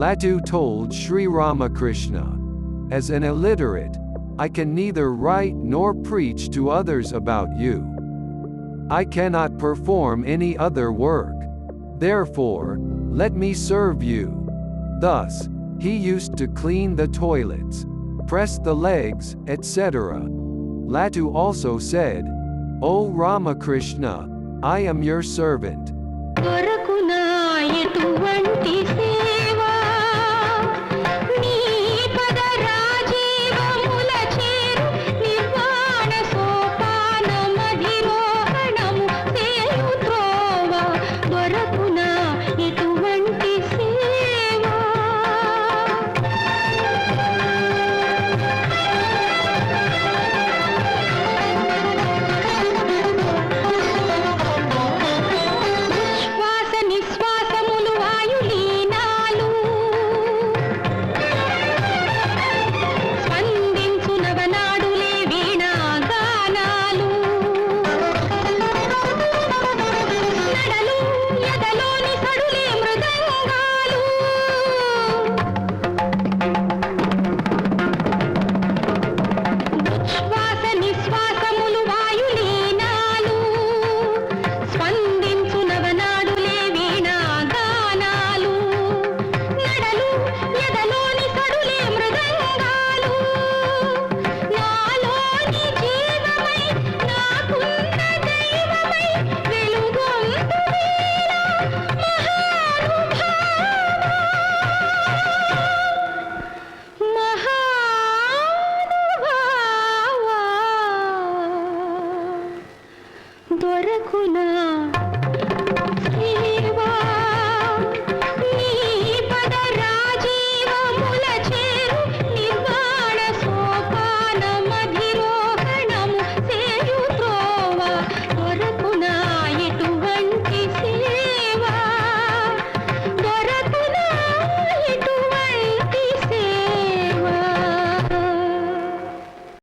Latu told Sri Ramakrishna, "As an illiterate, I can neither write nor preach to others about you. I cannot perform any other work. Therefore, let me serve you." Thus, he used to clean the toilets, press the legs, etc. Latu also said, "O Ramakrishna, I am your servant." దొరకునా ఎటువంటి